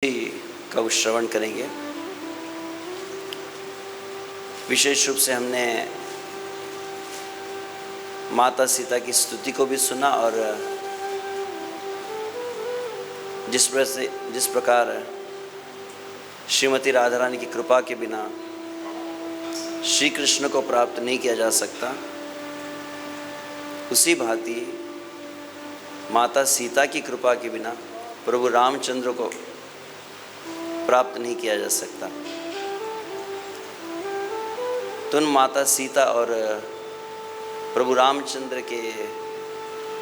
का श्रवण करेंगे। विशेष रूप से हमने माता सीता की स्तुति को भी सुना और जिस प्रकार श्रीमती राधा रानी की कृपा के बिना श्री कृष्ण को प्राप्त नहीं किया जा सकता, उसी भांति माता सीता की कृपा के बिना प्रभु रामचंद्र को प्राप्त नहीं किया जा सकता। तो उन माता सीता और प्रभु रामचंद्र के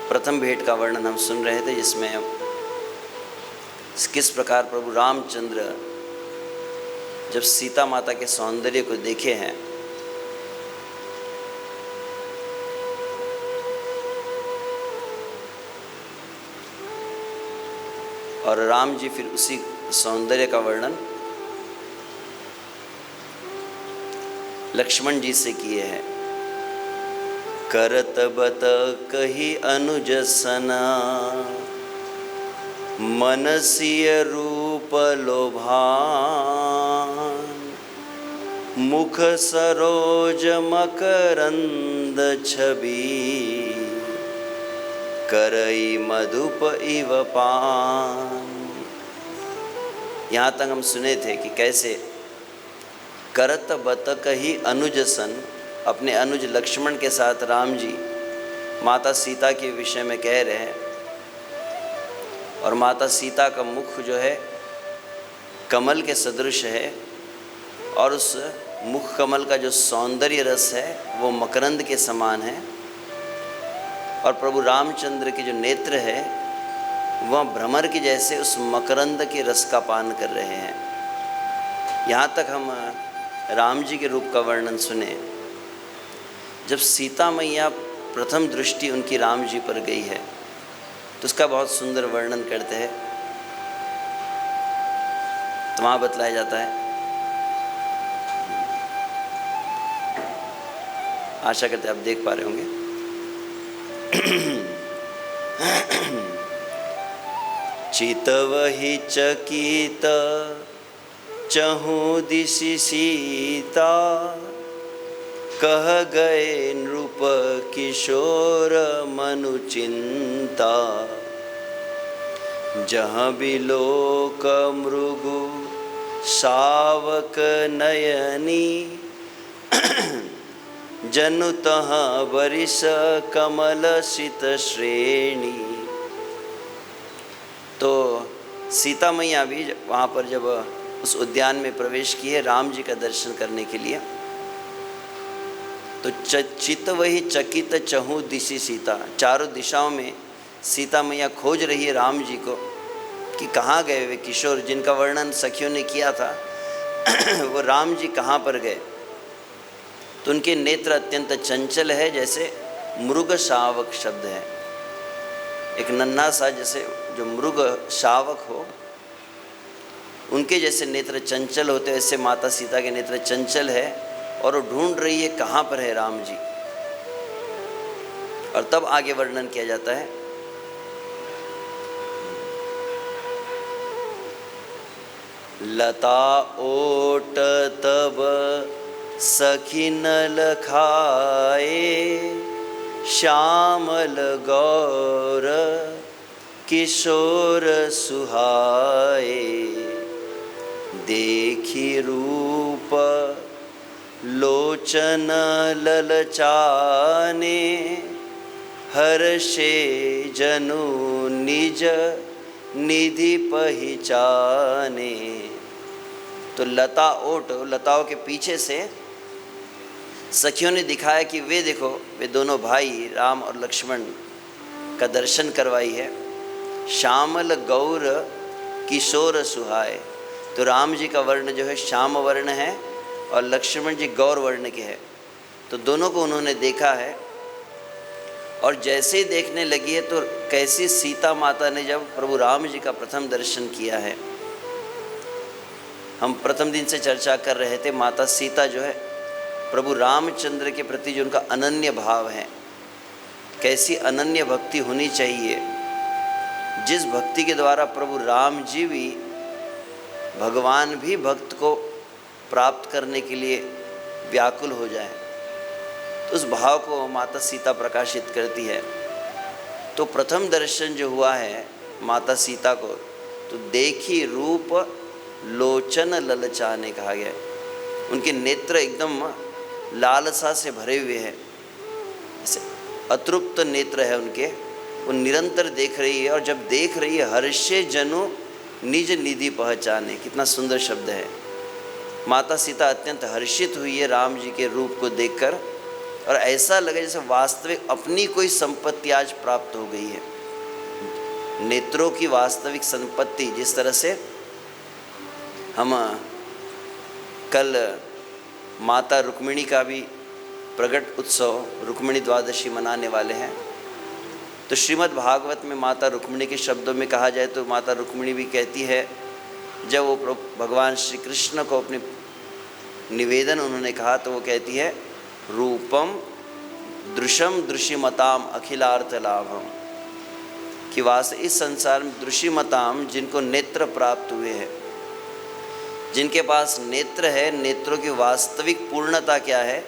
प्रथम भेंट का वर्णन हम सुन रहे थे, जिसमें किस प्रकार प्रभु रामचंद्र जब सीता माता के सौंदर्य को देखे हैं और राम जी फिर उसी सौंदर्य का वर्णन लक्ष्मण जी से किए हैं। करत बत कही अनुज सना, मनसीय रूप लोभान, मुख सरोज मकरंद छवि, करई मधुप इव पान। यहाँ तक हम सुने थे कि कैसे करत बत कही अनुज सन, अपने अनुज लक्ष्मण के साथ राम जी माता सीता के विषय में कह रहे हैं और माता सीता का मुख जो है कमल के सदृश है और उस मुख कमल का जो सौंदर्य रस है वो मकरंद के समान है और प्रभु रामचंद्र के जो नेत्र है वह भ्रमर के जैसे उस मकरंद के रस का पान कर रहे हैं। यहाँ तक हम राम जी के रूप का वर्णन सुने। जब सीता मैया प्रथम दृष्टि उनकी राम जी पर गई है तो उसका बहुत सुंदर वर्णन करते हैं। तो वहाँ बतलाया जाता है, आशा करते आप देख पा रहे होंगे। चितवहि चकित चहु दिशि सीता, कह गए नृप किशोर मनु चिंता, जहाँ बिलोक मृगु शावक नयनी, जनु तहाँ वरिष कमल शीत श्रेणी। तो सीता मैया भी वहाँ पर जब उस उद्यान में प्रवेश किए राम जी का दर्शन करने के लिए, तो चित वही चकित चहु दिशि सीता, चारों दिशाओं में सीता मैया खोज रही है राम जी को कि कहाँ गए वे किशोर जिनका वर्णन सखियों ने किया था वो राम जी कहाँ पर गए। तो उनके नेत्र अत्यंत चंचल है, जैसे मृग शावक शब्द है, एक नन्हा सा जैसे जो मृग शावक हो उनके जैसे नेत्र चंचल होते, ऐसे माता सीता के नेत्र चंचल है और वो ढूंढ रही है कहाँ पर है राम जी। और तब आगे वर्णन किया जाता है, लता ओट तब सखी नल खाए, श्यामल गौर किशोर सुहाए, देखी रूप लोचन ललचाने, हर्षे जनु निज निधि पहचाने। तो लता ओट, लताओं के पीछे से सखियों ने दिखाया कि वे देखो वे दोनों भाई राम और लक्ष्मण का दर्शन करवाई है। श्यामल गौर किशोर सुहाए, तो राम जी का वर्ण जो है श्याम वर्ण है और लक्ष्मण जी गौर वर्ण के हैं। तो दोनों को उन्होंने देखा है और जैसे ही देखने लगी है तो कैसी सीता माता ने जब प्रभु राम जी का प्रथम दर्शन किया है। हम प्रथम दिन से चर्चा कर रहे थे, माता सीता जो है प्रभु रामचंद्र के प्रति जो उनका अनन्य भाव है, कैसी अनन्य भक्ति होनी चाहिए जिस भक्ति के द्वारा प्रभु राम जी भी भगवान भी भक्त को प्राप्त करने के लिए व्याकुल हो जाए, तो उस भाव को माता सीता प्रकाशित करती है। तो प्रथम दर्शन जो हुआ है माता सीता को, तो देखी रूप लोचन ललचाने कहा गया है। उनके नेत्र एकदम लालसा से भरे हुए हैं, जैसे अतृप्त नेत्र है उनके, वो निरंतर देख रही है। और जब देख रही है, हर्षे जनु निज निधि पहचाने, कितना सुंदर शब्द है। माता सीता अत्यंत हर्षित हुई है राम जी के रूप को देखकर, और ऐसा लगे जैसे वास्तविक अपनी कोई संपत्ति आज प्राप्त हो गई है। नेत्रों की वास्तविक संपत्ति, जिस तरह से हम कल माता रुक्मिणी का भी प्रगट उत्सव रुक्मिणी द्वादशी मनाने वाले हैं, तो श्रीमद् भागवत में माता रुक्मिणी के शब्दों में कहा जाए तो माता रुक्मिणी भी कहती है, जब वो भगवान श्री कृष्ण को अपने निवेदन उन्होंने कहा, तो वो कहती है रूपम दृशम दृशिमताम अखिलार्थ लाभम, कि वास्तव इस संसार में दृशिमताम, जिनको नेत्र प्राप्त हुए हैं, जिनके पास नेत्र है, नेत्रों की वास्तविक पूर्णता क्या है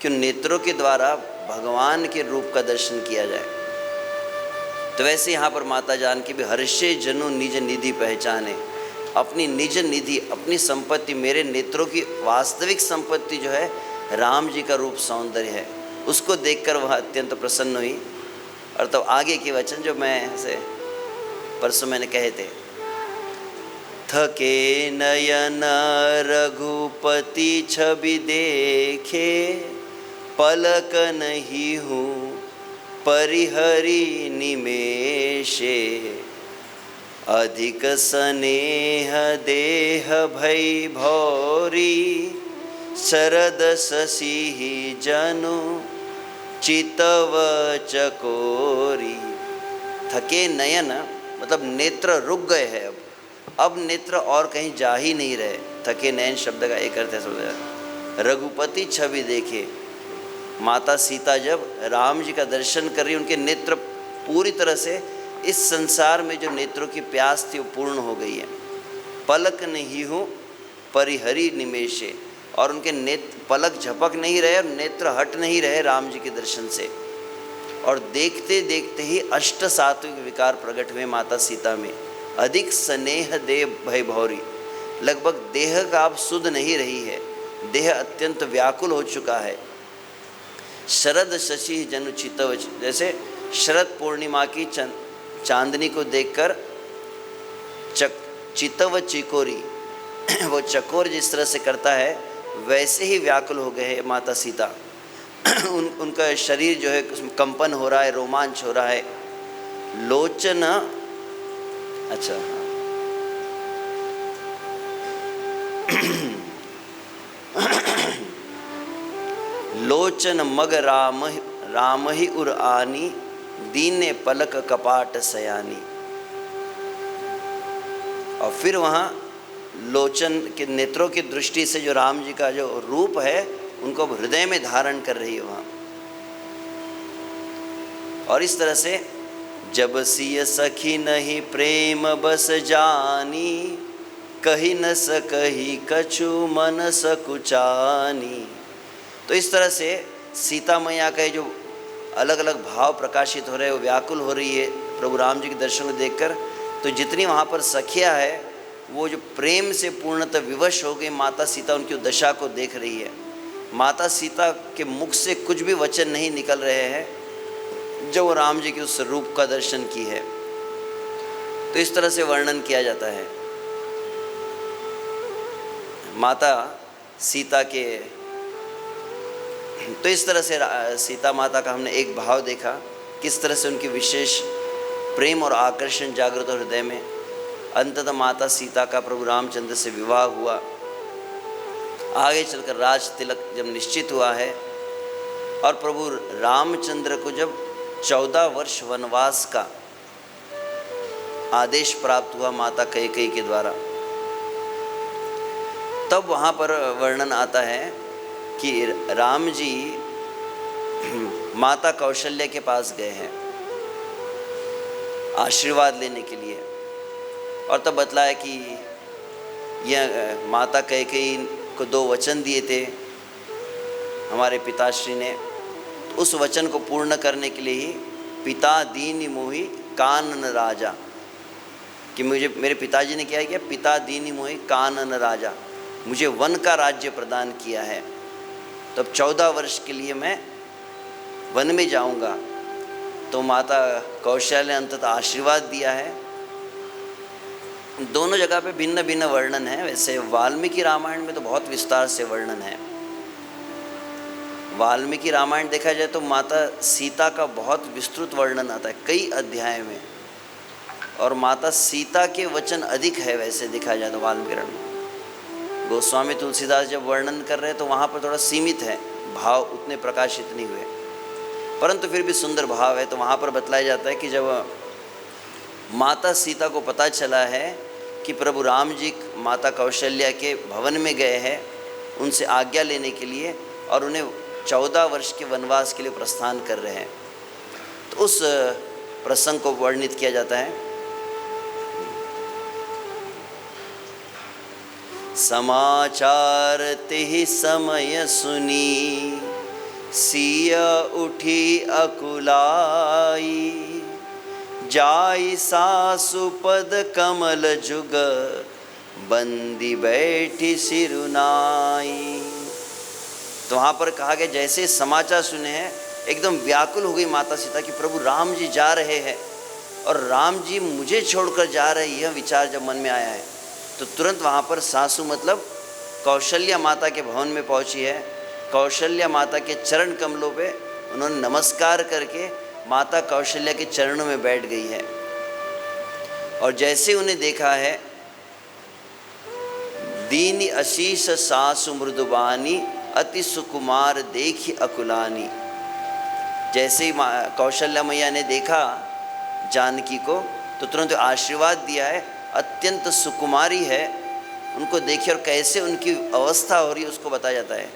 कि नेत्रों के द्वारा भगवान के रूप का दर्शन किया जाए। तो वैसे यहाँ पर माता जानकी भी हर्षे जनु निज निधि पहचाने, अपनी निज निधि, अपनी संपत्ति, मेरे नेत्रों की वास्तविक संपत्ति जो है राम जी का रूप सौंदर्य है, उसको देखकर वह अत्यंत प्रसन्न हुई। और तब आगे के वचन जो मैं ऐसे परसों मैंने कहे थे, थके नयन रघुपति छवि देखे, पलक नहीं हूँ परिहरि निमेषे, अधिक स्नेह देह भई भौरी, शरद शशि जनु चितव चकोरी। थके नयन मतलब नेत्र रुक गए हैं, अब नेत्र और कहीं जा ही नहीं रहे। थके नयन शब्द का एक अर्थ है रघुपति छवि देखे, माता सीता जब राम जी का दर्शन कर रही, उनके नेत्र पूरी तरह से इस संसार में जो नेत्रों की प्यास थी वो पूर्ण हो गई है। पलक नहीं हूँ परिहरि निमेषे, और उनके नेत्र पलक झपक नहीं रहे और नेत्र हट नहीं रहे राम जी के दर्शन से। और देखते देखते ही अष्ट सात्विक विकार प्रकट हुए माता सीता में। अधिक स्नेह देह भय भौरी, लगभग देह का अब सुध नहीं रही है, देह अत्यंत व्याकुल हो चुका है। शरद शशि जनु चितव, जैसे शरद पूर्णिमा की चांदनी को देखकर चितव चिकोरी, वो चकोर जिस तरह से करता है वैसे ही व्याकुल हो गए हैं माता सीता। उनका शरीर जो है उसमें कंपन हो रहा है, रोमांच हो रहा है। लोचन, अच्छा लोचन मग राम ही उर आनी, दीने पलक कपाट सयानी। और फिर वहाँ लोचन के नेत्रों की दृष्टि से जो राम जी का जो रूप है उनको हृदय में धारण कर रही है वहाँ। और इस तरह से जब सिय सखी नहीं प्रेम बस जानी, कही न सकही कछु मन सकुचानी। तो इस तरह से सीता मैया के जो अलग अलग भाव प्रकाशित हो रहे हैं, वो व्याकुल हो रही है प्रभु राम जी के दर्शन को देखकर। तो जितनी वहाँ पर सखिया है वो जो प्रेम से पूर्णतः विवश हो गई, माता सीता उनकी दशा को देख रही है। माता सीता के मुख से कुछ भी वचन नहीं निकल रहे हैं जो वो राम जी के उस रूप का दर्शन की है। तो इस तरह से वर्णन किया जाता है माता सीता के। तो इस तरह से सीता माता का हमने एक भाव देखा, किस तरह से उनकी विशेष प्रेम और आकर्षण जागृत और हृदय में। अंततः माता सीता का प्रभु रामचंद्र से विवाह हुआ। आगे चलकर राज तिलक जब निश्चित हुआ है और प्रभु रामचंद्र को जब 14 वर्ष वनवास का आदेश प्राप्त हुआ माता कैकेयी के द्वारा, तब वहाँ पर वर्णन आता है कि राम जी माता कौशल्या के पास गए हैं आशीर्वाद लेने के लिए। और तब बतलाया कि यह माता कैकेयी को 2 वचन दिए थे हमारे पिताश्री ने, तो उस वचन को पूर्ण करने के लिए ही पिता दीन मोहि कानन राजा, कि मुझे मेरे पिताजी ने क्या किया, पिता दीन मोहि कानन राजा, मुझे वन का राज्य प्रदान किया है। तब 14 वर्ष के लिए मैं वन में जाऊंगा। तो माता कौशल्या ने अंततः आशीर्वाद दिया है। दोनों जगह पे भिन्न भिन्न वर्णन है। वैसे वाल्मीकि रामायण में तो बहुत विस्तार से वर्णन है। वाल्मीकि रामायण देखा जाए तो माता सीता का बहुत विस्तृत वर्णन आता है कई अध्याय में, और माता सीता के वचन अधिक है वैसे देखा जाए तो वाल्मीकि रामायण। गोस्वामी तुलसीदास जब वर्णन कर रहे हैं तो वहाँ पर थोड़ा सीमित है, भाव उतने प्रकाशित नहीं हुए, परंतु फिर भी सुंदर भाव है। तो वहाँ पर बतलाया जाता है कि जब माता सीता को पता चला है कि प्रभु राम जी माता कौशल्या के भवन में गए हैं उनसे आज्ञा लेने के लिए, और उन्हें 14 वर्ष के वनवास के लिए प्रस्थान कर रहे हैं, तो उस प्रसंग को वर्णित किया जाता है। समाचार तिहि समय सुनी, सिया उठी अकुलाई, जाई सासु पद कमल जुग, बंदी बैठी सिरुनाई। तो वहाँ पर कहा गया जैसे समाचार सुने हैं एकदम व्याकुल हो गई माता सीता कि प्रभु राम जी जा रहे हैं और राम जी मुझे छोड़कर जा रहे हैं, यह विचार जब मन में आया है तो तुरंत वहाँ पर सासू मतलब कौशल्या माता के भवन में पहुँची है। कौशल्या माता के चरण कमलों पे उन्होंने नमस्कार करके माता कौशल्या के चरणों में बैठ गई है, और जैसे उन्हें देखा है, दीनी आशीष सासु मृदुबानी, अति सुकुमार देखी अकुलानी। जैसे ही कौशल्या मैया ने देखा जानकी को तो तुरंत आशीर्वाद दिया है, अत्यंत सुकुमारी है, उनको देखिए और कैसे उनकी अवस्था हो रही है उसको बताया जाता है।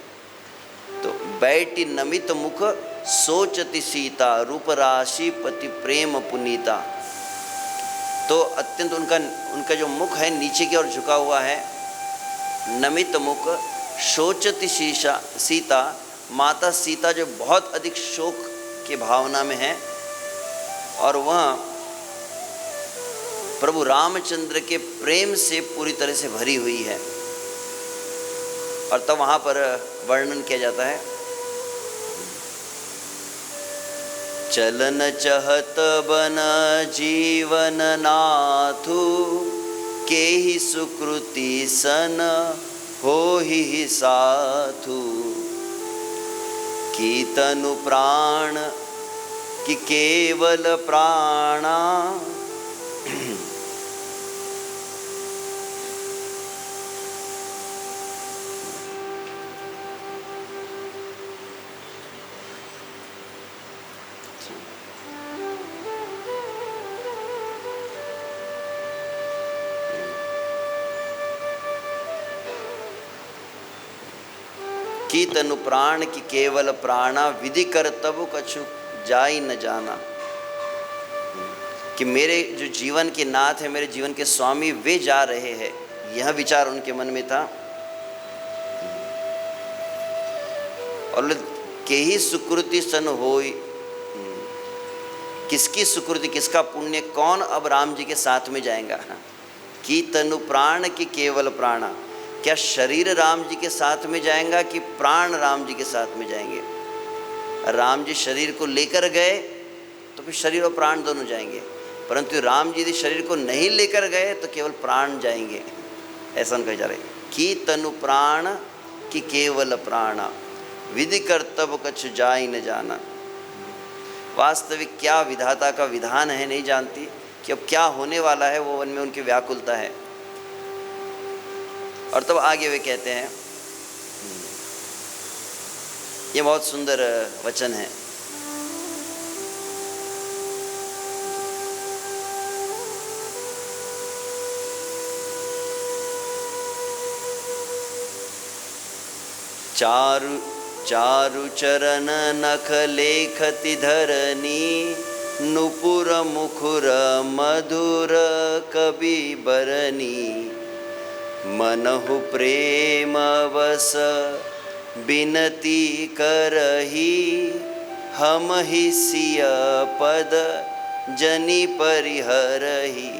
तो बैठी नमित मुख सोचती सीता, रूप राशि पति प्रेम पुनीता। तो अत्यंत उनका जो मुख है नीचे की ओर झुका हुआ है, नमित मुख शोचती सीता, माता सीता जो बहुत अधिक शोक की भावना में है, और वह प्रभु रामचंद्र के प्रेम से पूरी तरह से भरी हुई है। और तब वहाँ पर वर्णन किया जाता है, चलन चहत बन जीवन नाथु, के ही सुकृति सन हो ही साथु, की तनु प्राण की केवल प्राणा। की तनु प्राण की केवल प्राणा, विधि कर तब कछु जाई न जाना। कि मेरे जो जीवन के नाथ है, मेरे जीवन के स्वामी वे जा रहे हैं, यह विचार उनके मन में था। और के ही सुकृति सन होई, किसकी सुकृति, किसका पुण्य, कौन अब राम जी के साथ में जाएगा। की तनु प्राण की केवल प्राणा, क्या शरीर राम जी के साथ में जाएगा कि प्राण राम जी के साथ में जाएंगे। राम जी शरीर को लेकर गए तो फिर शरीर और प्राण दोनों जाएंगे, परंतु राम जी यदि शरीर को नहीं लेकर गए तो केवल प्राण जाएंगे, ऐसा उनका विचार है। की तनु प्राण की केवल प्राणा, विधि कर्तव्य कछु जाई न जाना। वास्तविक क्या विधाता का विधान है नहीं जानती कि अब क्या होने वाला है, वो मन में उनकी व्याकुलता है। और तब आगे वे कहते हैं, ये बहुत सुंदर वचन है, चारु चारु चरण नख लेखति धरनी, नुपुर मुखुर मधुर कवि बरनी, मनहु प्रेम बस बिनती करही, हम ही सिय पद जनि परिहरही।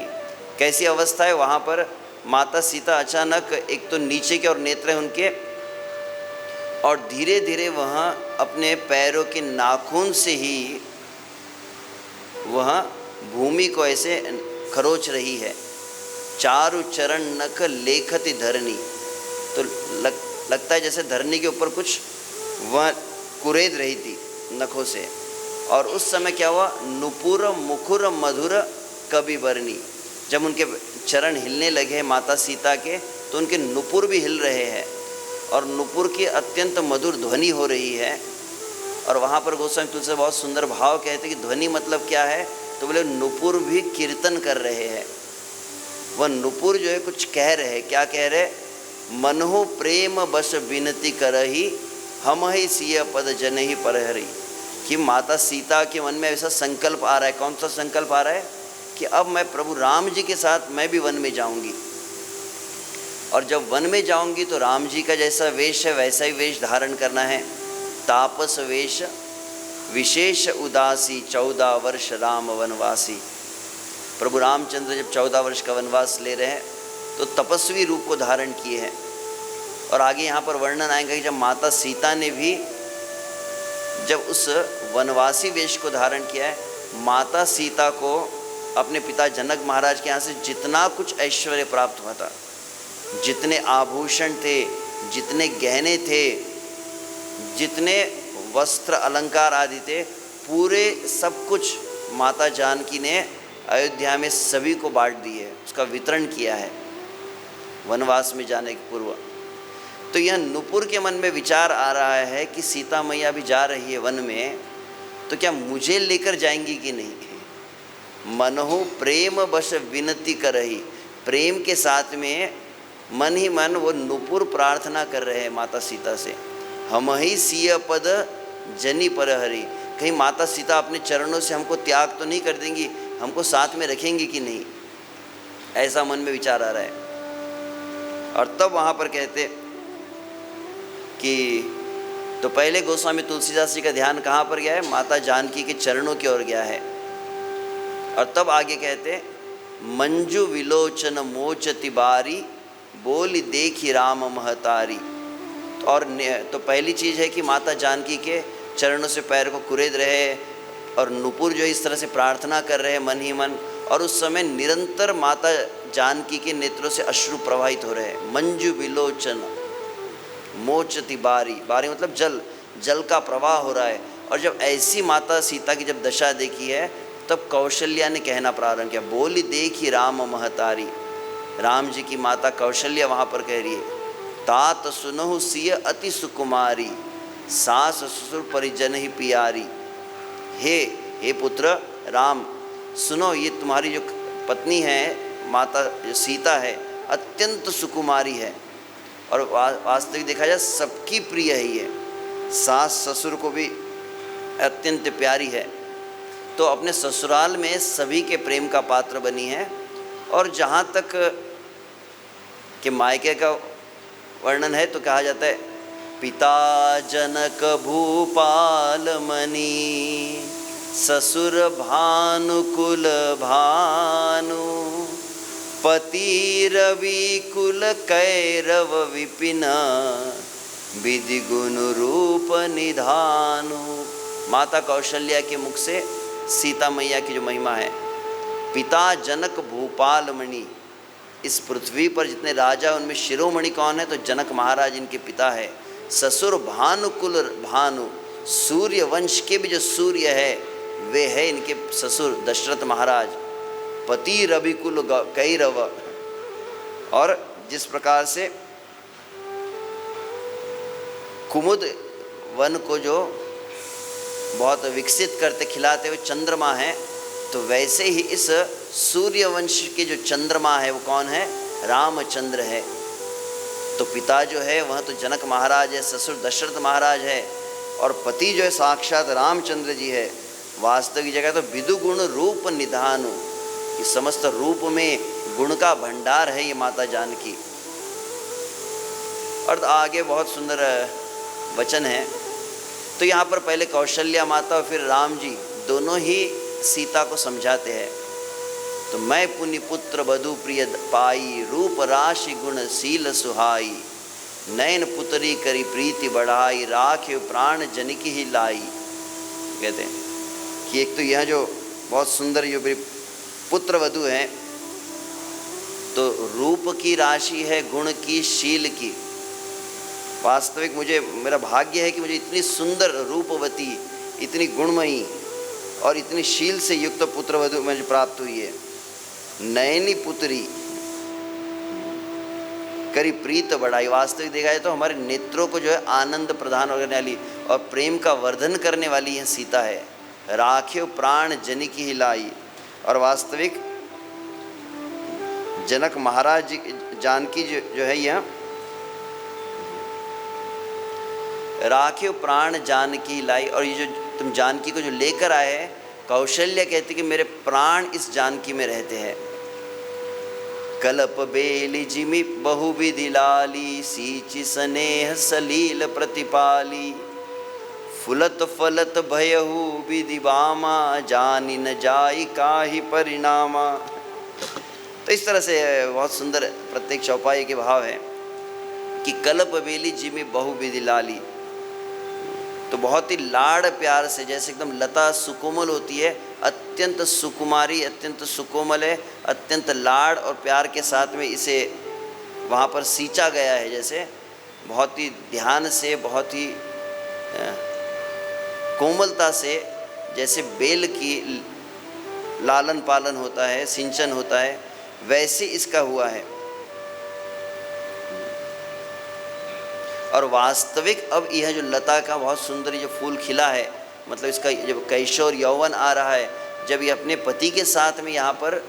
कैसी अवस्था है वहाँ पर? माता सीता अचानक एक तो नीचे के और नेत्र हैं उनके, और धीरे धीरे वहाँ अपने पैरों के नाखून से ही वह भूमि को ऐसे खरोच रही है। चारु चरण नख लेखति धरनी, तो लगता है जैसे धरनी के ऊपर कुछ वह कुरेद रही थी नखों से। और उस समय क्या हुआ? नुपुर मुखुर मधुर कवि बरनी, जब उनके चरण हिलने लगे माता सीता के तो उनके नुपुर भी हिल रहे हैं और नुपुर की अत्यंत मधुर ध्वनि हो रही है। और वहाँ पर गोस्वामी तुलसी बहुत सुंदर भाव कहते कि ध्वनि मतलब क्या है? तो बोले नुपुर भी कीर्तन कर रहे हैं। वह नुपुर जो है कुछ कह रहे हैं। क्या कह रहे? मनहु प्रेम बस विनती करही, हम ही सिय पद जन ही परहरी। कि माता सीता के मन में ऐसा संकल्प आ रहा है। कौन सा संकल्प आ रहा है? कि अब मैं प्रभु राम जी के साथ मैं भी वन में जाऊंगी, और जब वन में जाऊंगी तो राम जी का जैसा वेश है वैसा ही वेश धारण करना है। तापस वेश विशेष उदासी, 14 वर्ष राम वनवासी। प्रभु रामचंद्र जब 14 वर्ष का वनवास ले रहे हैं तो तपस्वी रूप को धारण किए हैं। और आगे यहाँ पर वर्णन आएगा कि जब माता सीता ने भी जब उस वनवासी वेश को धारण किया है, माता सीता को अपने पिता जनक महाराज के यहाँ से जितना कुछ ऐश्वर्य प्राप्त हुआ था, जितने आभूषण थे, जितने गहने थे, जितने वस्त्र अलंकार आदि थे, पूरे सब कुछ माता जानकी ने अयोध्या में सभी को बांट दिए, उसका वितरण किया है वनवास में जाने के पूर्व। तो यह नुपुर के मन में विचार आ रहा है कि सीता मैया भी जा रही है वन में, तो क्या मुझे लेकर जाएंगी कि नहीं? मनहु प्रेम बस विनती करही, प्रेम के साथ में मन ही मन वो नुपुर प्रार्थना कर रहे हैं माता सीता से, हम ही सिय पद जनि परहरी। कहीं माता सीता अपने चरणों से हमको त्याग तो नहीं कर देंगी, हमको साथ में रखेंगी कि नहीं, ऐसा मन में विचार आ रहा है। और तब वहाँ पर कहते कि तो पहले गोस्वामी तुलसीदास जी का ध्यान कहाँ पर गया है? माता जानकी के चरणों की ओर गया है। और तब आगे कहते मंजू विलोचन मोचति बारी, बोली देखी राम महतारी। और तो पहली चीज़ है कि माता जानकी के चरणों से पैर को कुरेद रहे और नुपुर जो इस तरह से प्रार्थना कर रहे हैं मन ही मन, और उस समय निरंतर माता जानकी के नेत्रों से अश्रु प्रवाहित हो रहे हैं। मंजू विलोचन मोचति बारी, बारी मतलब जल, जल का प्रवाह हो रहा है। और जब ऐसी माता सीता की जब दशा देखी है तब कौशल्या ने कहना प्रारंभ किया, बोली देखी राम महतारी। राम जी की माता कौशल्या वहाँ पर कह रही है, तात सुनहु सिय अति सुकुमारी, सास ससुर परिजन ही पियारी। हे पुत्र राम, सुनो, ये तुम्हारी जो पत्नी है माता जो सीता है अत्यंत सुकुमारी है, और वास्तविक देखा जाए सबकी प्रिय है ये, सास ससुर को भी अत्यंत प्यारी है। तो अपने ससुराल में सभी के प्रेम का पात्र बनी है। और जहाँ तक कि मायके का वर्णन है तो कहा जाता है, पिता जनक भूपाल मणि, ससुर भानुकुल भानु, पति रवि कुल कैरव विपिन, विधि गुण रूप निधानु। माता कौशल्या के मुख से सीता मैया की जो महिमा है, पिता जनक भूपाल मणि, इस पृथ्वी पर जितने राजा उनमें शिरोमणि कौन है? तो जनक महाराज इनके पिता है। ससुर भानुकुल भानु, सूर्य वंश के भी जो सूर्य है वे है इनके ससुर दशरथ महाराज। पति रविकुल कैरव, और जिस प्रकार से कुमुद वन को जो बहुत विकसित करते खिलाते हुए चंद्रमा है, तो वैसे ही इस सूर्यवंश के जो चंद्रमा है वो कौन है? रामचंद्र है। तो पिता जो है वह तो जनक महाराज है, ससुर दशरथ महाराज है, और पति जो है साक्षात रामचंद्र जी है। वास्तविक जगह तो विदु गुण रूप निधानु, इस समस्त रूप में गुण का भंडार है ये माता जानकी। और आगे बहुत सुंदर वचन है। तो यहाँ पर पहले कौशल्या माता और फिर राम जी दोनों ही सीता को समझाते हैं। तो मैं पुनि पुत्र बधु प्रिय पाई, रूप राशि गुण शील सुहाई, नयन पुतरी करी प्रीति बढ़ाई, राखे प्राण जनिकी ही लाई। कहते हैं कि एक तो यह जो बहुत सुंदर जो पुत्र वधु है, तो रूप की राशि है, गुण की, शील की। वास्तविक मुझे मेरा भाग्य है कि मुझे इतनी सुंदर रूपवती, इतनी गुणमयी और इतनी शील से युक्त पुत्र वधु मुझे प्राप्त हुई है। नयनी पुत्री करी प्रीत बढ़ाई। वास्तविक देखा जाए तो हमारे नेत्रों को जो है आनंद प्रदान करने वाली और प्रेम का वर्धन करने वाली यह सीता है। राख्यो प्राण जनिकी ही लाई। और वास्तविक जनक महाराज जानकी जो है यह राख्यो प्राण जानकी लाई। और ये जो तुम जानकी को जो लेकर आए हैं, कौशल्या कहती कि मेरे प्राण इस जानकी में रहते हैं। कलप बेली जिमि बहु विधि लाली, सींचि स्नेह सलील प्रतिपाली, फुलत फलत भयहु विधि बामा, जानि न जाई काहि परिणामा। तो इस तरह से बहुत सुंदर प्रत्येक चौपाई के भाव है कि कलप बेली जिमि बहु विधि लाली। तो बहुत ही लाड़ प्यार से, जैसे एकदम लता सुकोमल होती है, अत्यंत सुकुमारी, अत्यंत सुकोमल है, अत्यंत लाड़ और प्यार के साथ में इसे वहाँ पर सींचा गया है। जैसे बहुत ही ध्यान से, बहुत ही कोमलता से, जैसे बेल की लालन पालन होता है, सिंचन होता है, वैसे इसका हुआ है। और वास्तविक अब यह जो लता का बहुत सुंदर जो फूल खिला है, मतलब इसका जब कैशोर यौवन आ रहा है, जब ये अपने पति के साथ में यहाँ पर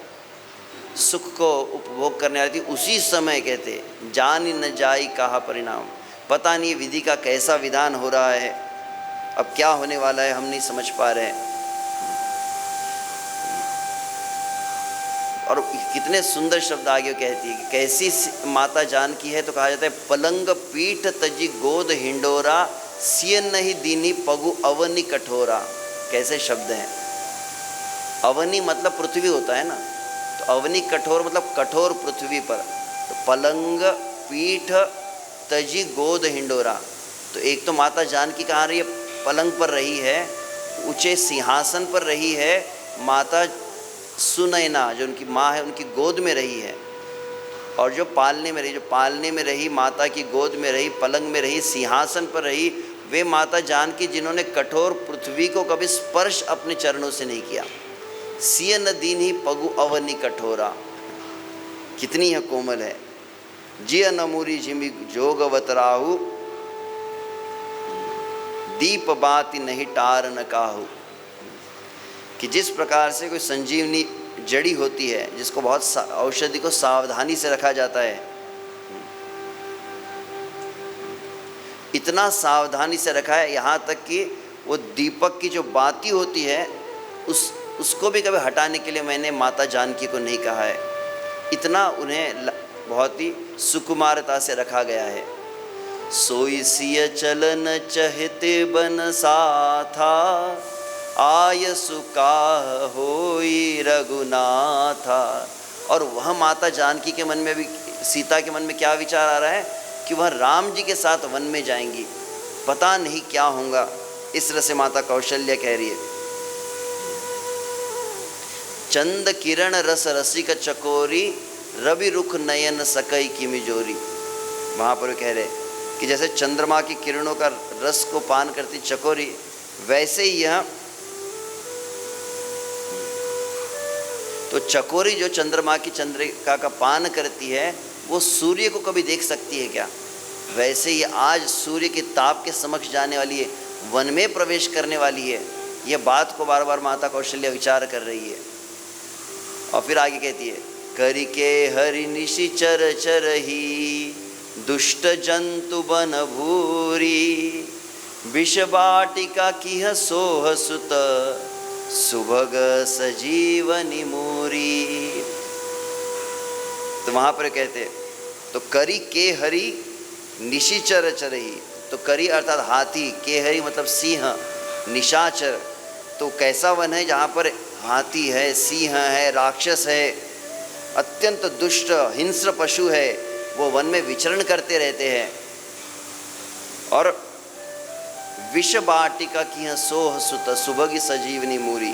सुख को उपभोग करने वाली थी, उसी समय कहते जान न जाई कहा परिणाम। पता नहीं विधि का कैसा विधान हो रहा है, अब क्या होने वाला है हम नहीं समझ पा रहे हैं। और कितने सुंदर शब्द आगे कहती है कि कैसी माता जानकी है। तो कहा जाता है पलंग पीठ तजी गोद हिंडोरा, सिय नहीं दीनी पगु अवनी कठोरा। कैसे शब्द हैं। अवनी मतलब पृथ्वी होता है ना, तो अवनी कठोर मतलब कठोर पृथ्वी पर। तो पलंग पीठ तजी गोद हिंडोरा, तो एक तो माता जानकी कहाँ रही है, पलंग पर रही है, ऊंचे सिंहासन पर रही है। माता सुनैना जो उनकी माँ है, उनकी गोद में रही है। और जो पालने में रही, जो पालने में रही, माता की गोद में रही, पलंग में रही, सिंहासन पर रही, वे माता जानकी जिन्होंने कठोर पृथ्वी को कभी स्पर्श अपने चरणों से नहीं किया। सिय न दीनी पगु अवनी कठोरा, कितनी है कोमल है। जिय नमूरी झिमि जोगवत राहु, दीप बाति नहीं टार न काहू। कि जिस प्रकार से कोई संजीवनी जड़ी होती है, जिसको बहुत औषधि को सावधानी से रखा जाता है, इतना सावधानी से रखा है, यहाँ तक कि वो दीपक की जो बाती होती है उसको भी कभी हटाने के लिए मैंने माता जानकी को नहीं कहा है। इतना उन्हें बहुत ही सुकुमारता से रखा गया है। सोई सिय चलन चहते बन साथा, आय सुका होई रघुनाथा। और वह माता जानकी के मन में भी, सीता के मन में क्या विचार आ रहा है कि वह राम जी के साथ वन में जाएंगी, पता नहीं क्या होगा। इस तरह से माता कौशल्या कह रही है। चंद किरण रस रसिक चकोरी, रवि रुख नयन सकई की मिजोरी। वहाँ पर कह रहे कि जैसे चंद्रमा की किरणों का रस को पान करती चकोरी, वैसे ही यह तो चकोरी जो चंद्रमा की चंद्रिका का पान करती है, वो सूर्य को कभी देख सकती है क्या? वैसे ही आज सूर्य के ताप के समक्ष जाने वाली है, वन में प्रवेश करने वाली है। यह बात को बार बार माता कौशल्या विचार कर रही है। और फिर आगे कहती है, करी के हरि निशि चर चरही, दुष्ट जंतु बन भूरी, विष बाटिका किह सोह सुत, सुभग सजीवनी मूरी। तो वहाँ पर कहते तो करी के हरि निशिचर चरही, तो करी अर्थात हाथी, केहरी मतलब सिंह, निशाचर तो कैसा वन है जहाँ पर हाथी है, सिंह है, राक्षस है, अत्यंत दुष्ट हिंस्र पशु है, वो वन में विचरण करते रहते हैं। और विष बाटिका की सोह सुत सुभगी सजीवनी मूरी,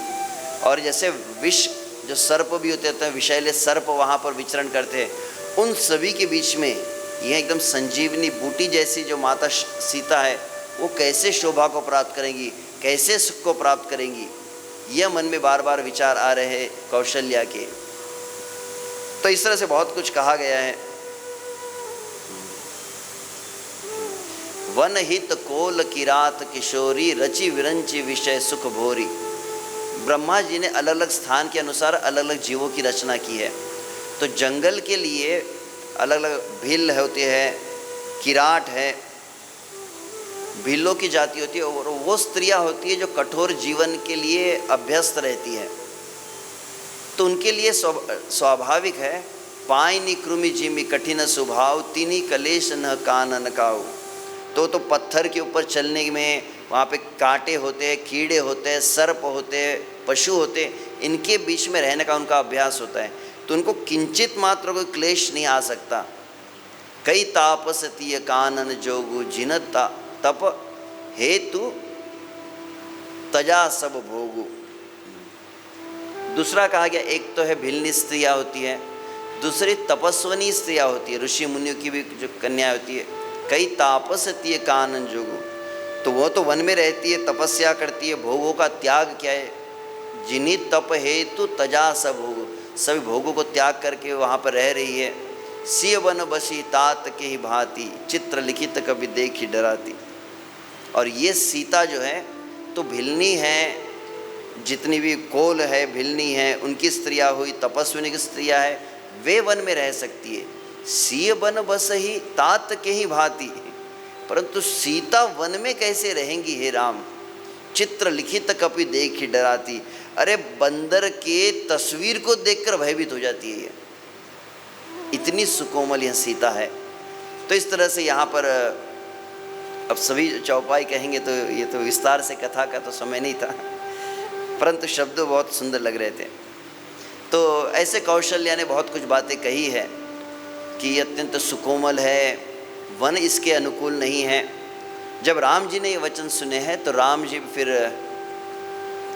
और जैसे विष जो सर्प भी होते हैं विषैले सर्प वहाँ पर विचरण करते हैं, उन सभी के बीच में यह एकदम संजीवनी बूटी जैसी जो माता सीता है वो कैसे शोभा को प्राप्त करेंगी, कैसे सुख को प्राप्त करेंगी, यह मन में बार बार विचार आ रहे हैं कौशल्या के। तो इस तरह से बहुत कुछ कहा गया है। वन हित कोल किरात किशोरी, रचि विरंचि विषय सुख भोरी। ब्रह्मा जी ने अलग अलग स्थान के अनुसार अलग अलग जीवों की रचना की है। तो जंगल के लिए अलग अलग भील होते हैं, किराट है, भीलों की जाति होती है, और वो स्त्रियां होती है जो कठोर जीवन के लिए अभ्यस्त रहती है। तो उनके लिए स्वाभाविक है, पायनी कृमि जिमि कठिन स्वभाव, तिनी कलेश न कानन काऊ। तो पत्थर के ऊपर चलने में वहाँ पे कांटे होते हैं, कीड़े होते हैं, सर्प होते हैं, पशु होते हैं, इनके बीच में रहने का उनका अभ्यास होता है। तो उनको किंचित मात्र कोई क्लेश नहीं आ सकता। कई तापसतीय कानन जोगु, जिन तप हेतु तजा सब भोगु। दूसरा कहा गया, एक तो है भिलनी स्त्रियाँ होती है, दूसरी तपस्वनी स्त्रियाँ होती है, ऋषि मुनियों की भी जो कन्या होती है। कई तापसतीय कानन जोगु, तो वो तो वन में रहती है, तपस्या करती है, भोगों का त्याग क्या है, जिन्हीं तप हेतु तजा सब भोग, सभी भोगों को त्याग करके वहाँ पर रह रही है। सिय वन बसी तात के ही भांति, चित्र लिखित कभी देखी डराती। और ये सीता जो है तो भिलनी है, जितनी भी कोल है भिलनी है, उनकी स्त्रियाँ हुई, तपस्विनी की स्त्रियाँ है, वे वन में रह सकती है। सिय वन बस ही तात के ही भांति, परंतु सीता वन में कैसे रहेंगी हे राम, चित्र लिखित कपि देखी डराती। अरे बंदर के तस्वीर को देखकर भयभीत हो जाती है ये, इतनी सुकोमल यह सीता है। तो इस तरह से यहाँ पर अब सभी चौपाई कहेंगे तो ये तो विस्तार से कथा का तो समय नहीं था, परंतु शब्द बहुत सुंदर लग रहे थे। तो ऐसे कौशल्या ने बहुत कुछ बातें कही है कि ये अत्यंत सुकोमल है, वन इसके अनुकूल नहीं है। जब राम जी ने ये वचन सुने हैं तो राम जी फिर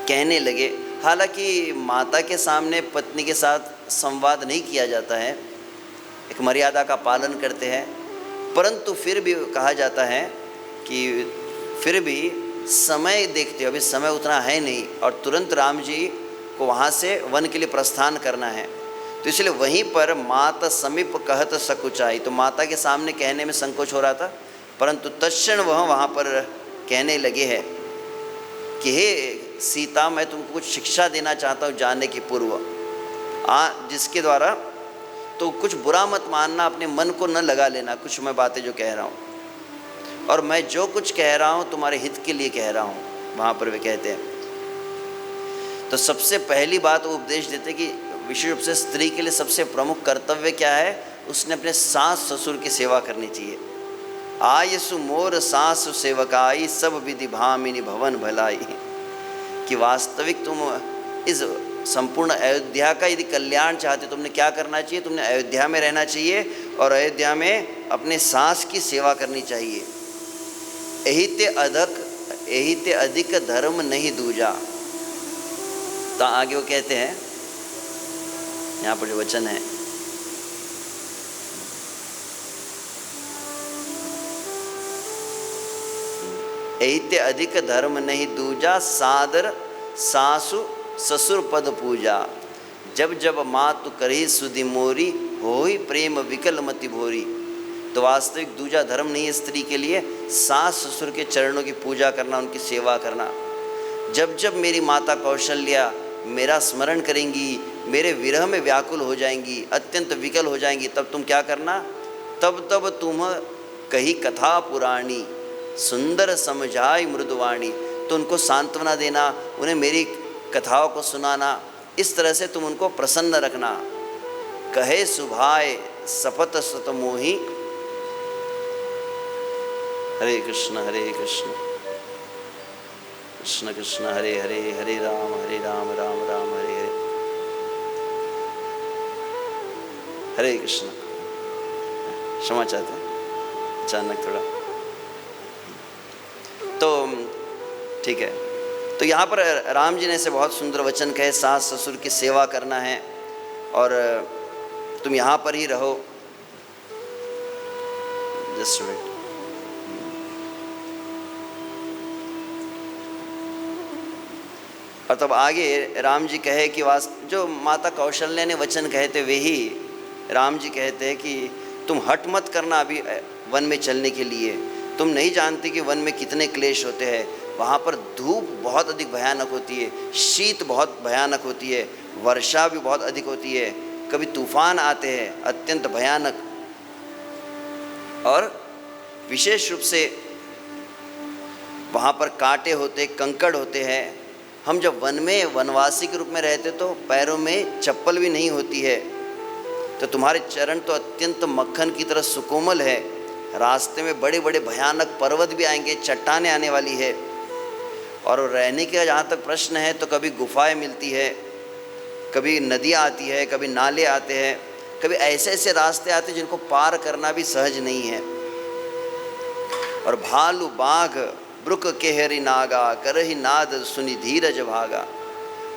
कहने लगे, हालांकि माता के सामने पत्नी के साथ संवाद नहीं किया जाता है, एक मर्यादा का पालन करते हैं, परंतु फिर भी कहा जाता है कि फिर भी समय देखते हो, अभी समय उतना है नहीं और तुरंत राम जी को वहाँ से वन के लिए प्रस्थान करना है। तो इसलिए वहीं पर माता समीप कहत सकुचाई, तो माता के सामने कहने में संकोच हो रहा था, परंतु तत्क्षण वह वहाँ पर कहने लगे हैं कि हे सीता, मैं तुमको कुछ शिक्षा देना चाहता हूँ जाने के पूर्व, जिसके द्वारा तो कुछ बुरा मत मानना, अपने मन को न लगा लेना कुछ मैं बातें जो कह रहा हूँ, और मैं जो कुछ कह रहा हूँ तुम्हारे हित के लिए कह रहा हूँ। वहाँ पर वे कहते हैं, तो सबसे पहली बात वो उपदेश देते कि विशेष रूप से स्त्री के लिए सबसे प्रमुख कर्तव्य क्या है, उसने अपने सास ससुर की सेवा करनी चाहिए। आयसु मोर सासु सेवकाई, सब विधि भामिनी भवन भलाई। कि वास्तविक तुम इस संपूर्ण अयोध्या का यदि कल्याण चाहते हो, तुमने क्या करना चाहिए, तुमने अयोध्या में रहना चाहिए और अयोध्या में अपने सास की सेवा करनी चाहिए। एहिते अधिक धर्म नहीं दूजा। तो आगे वो कहते हैं, यहाँ पर जो वचन है, एहिते अधिक धर्म नहीं दूजा, सादर सासु ससुर पद पूजा। जब जब मातु करही सुधि मोरी, होई प्रेम विकल मति भोरी। तो वास्तविक दूजा धर्म नहीं है स्त्री के लिए सास ससुर के चरणों की पूजा करना, उनकी सेवा करना। जब जब मेरी माता कौशल्या मेरा स्मरण करेंगी, मेरे विरह में व्याकुल हो जाएंगी, अत्यंत विकल हो जाएंगी, तब तुम क्या करना, तब तब तुम कही कथा पुराणी, सुंदर समझाई मृदुवाणी। तो उनको सांत्वना देना, उन्हें मेरी कथाओं को सुनाना, इस तरह से तुम उनको प्रसन्न रखना। कहे सुभाए सपत सतमोही, हरे कृष्ण कृष्ण कृष्ण हरे हरे, हरे राम राम राम हरे हरे। हरे कृष्ण। क्षमा चाहते हैं अचानक थोड़ा, तो ठीक है। तो यहाँ पर राम जी ने ऐसे बहुत सुंदर वचन कहे, सास ससुर की सेवा करना है और तुम यहाँ पर ही रहो। Just wait. और तब आगे राम जी कहे कि जो माता कौशल्या ने वचन कहे थे वही राम जी कहते हैं कि तुम हट मत करना अभी वन में चलने के लिए। तुम नहीं जानते कि वन में कितने क्लेश होते हैं। वहाँ पर धूप बहुत अधिक भयानक होती है, शीत बहुत भयानक होती है, वर्षा भी बहुत अधिक होती है, कभी तूफान आते हैं अत्यंत भयानक। और विशेष रूप से वहाँ पर कांटे होते, कंकड़ होते हैं। हम जब वन में वनवासी के रूप में रहते तो पैरों में चप्पल भी नहीं होती है, तो तुम्हारे चरण तो अत्यंत मक्खन की तरह सुकोमल है। रास्ते में बड़े बड़े भयानक पर्वत भी आएंगे, चट्टानें आने वाली है। और रहने का जहाँ तक प्रश्न है तो कभी गुफाएं मिलती है, कभी नदियाँ आती है, कभी नाले आते हैं, कभी ऐसे ऐसे रास्ते आते हैं जिनको पार करना भी सहज नहीं है। और भालू बाघ ब्रुक केहरी नागा, करही नाद सुनि धीरज भागा।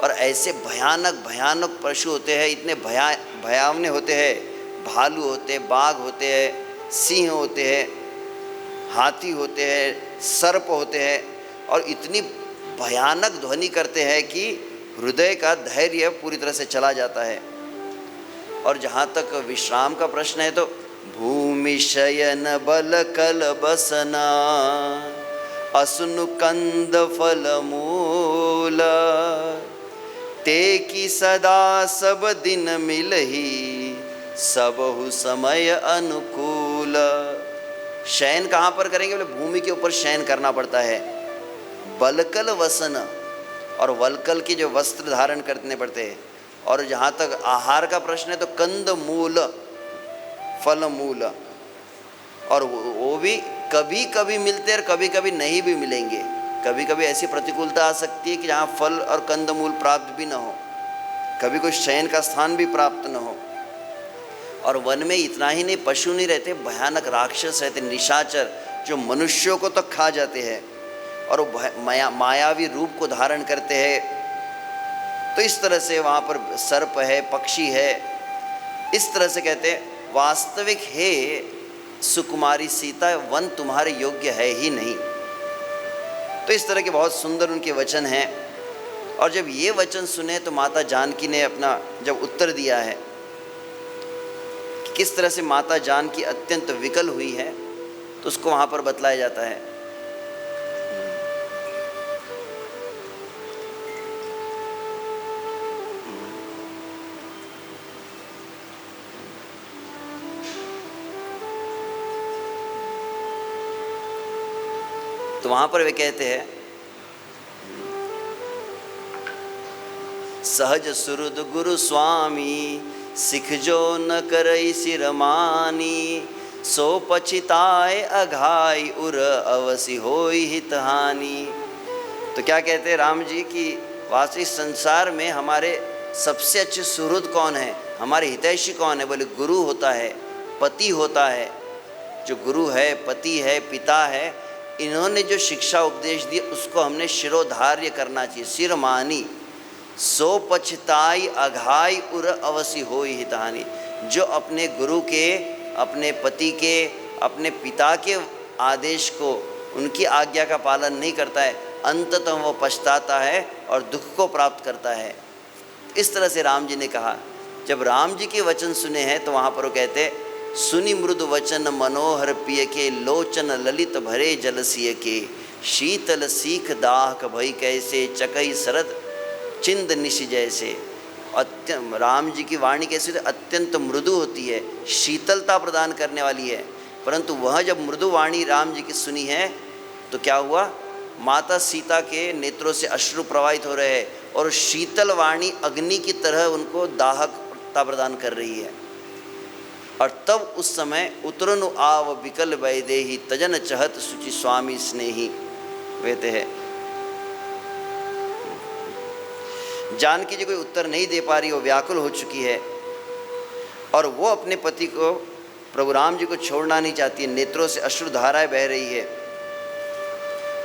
और ऐसे भयानक भयानक पशु होते हैं, इतने भयावने होते हैं। भालू होते हैं, बाघ होते हैं, सिंह होते हैं, हाथी होते हैं, सर्प होते हैं, और इतनी भयानक ध्वनि करते हैं कि हृदय का धैर्य पूरी तरह से चला जाता है। और जहाँ तक विश्राम का प्रश्न है तो भूमि शयन बल कल बसना, असुनु कंद फल मूल, ते की सदा सब दिन मिलही, सबहु समय अनुकूल। शयन कहाँ पर करेंगे? बोले भूमि के ऊपर शयन करना पड़ता है। बलकल वसन, और वलकल के जो वस्त्र धारण करने पड़ते हैं। और जहाँ तक आहार का प्रश्न है तो कंद मूल, फल मूल, और वो भी कभी कभी मिलते हैं और कभी कभी नहीं भी मिलेंगे। कभी कभी ऐसी प्रतिकूलता आ सकती है कि जहाँ फल और कंदमूल प्राप्त भी न हो, कभी कोई शयन का स्थान भी प्राप्त न हो। और वन में इतना ही नहीं, पशु नहीं रहते, भयानक राक्षस रहते, निशाचर, जो मनुष्यों को तो खा जाते हैं और वो मायावी रूप को धारण करते हैं। तो इस तरह से वहाँ पर सर्प है, पक्षी है। इस तरह से कहते हैं वास्तविक है सुकुमारी सीता, वन तुम्हारे योग्य है ही नहीं। तो इस तरह के बहुत सुंदर उनके वचन हैं। और जब ये वचन सुने तो माता जानकी ने अपना जब उत्तर दिया है कि किस तरह से माता जानकी अत्यंत विकल हुई है, तो उसको वहाँ पर बतलाया जाता है। तो वहाँ पर वे कहते हैं सहज सुहृद गुरु स्वामी, सिख जो न करई सिरमानी, सो पछिताए अघाई उर अवसि होई हितहानि। तो क्या कहते हैं राम जी कि वास्तविक संसार में हमारे सबसे अच्छे सुहृद कौन है, हमारे हितैषी कौन है? बोले गुरु होता है, पति होता है। जो गुरु है, पति है, पिता है, इन्होंने जो शिक्षा उपदेश दी उसको हमने शिरोधार्य करना चाहिए। सिरमानी सो पछताई अघाई उर अवसि होई हितहानि। जो अपने गुरु के, अपने पति के, अपने पिता के आदेश को, उनकी आज्ञा का पालन नहीं करता है, अंततः वो पछताता है और दुख को प्राप्त करता है। इस तरह से राम जी ने कहा। जब राम जी के वचन सुने हैं तो वहाँ पर वो कहते सुनि मृदु वचन मनोहर पिय के, लोचन ललित भरे जलसिय के, शीतल सीख दाहक भई कैसे, चकई शरद चिंद निशि जैसे। राम जी की वाणी कैसी होती है? अत्यंत मृदु होती है, शीतलता प्रदान करने वाली है। परंतु वह जब मृदु वाणी राम जी की सुनी है तो क्या हुआ? माता सीता के नेत्रों से अश्रु प्रवाहित हो रहे हैं और शीतल वाणी अग्नि की तरह उनको दाहकता प्रदान कर रही है। और तब उस समय उतरनु आव विकल वैदेही तजन चहत सुचि स्वामी स्नेही वेते है। जानकी जी कोई उत्तर नहीं दे पा रही, वो व्याकुल हो चुकी है और वो अपने पति को, प्रभु राम जी को छोड़ना नहीं चाहती है, नेत्रों से अश्रुधाराएं बह रही है।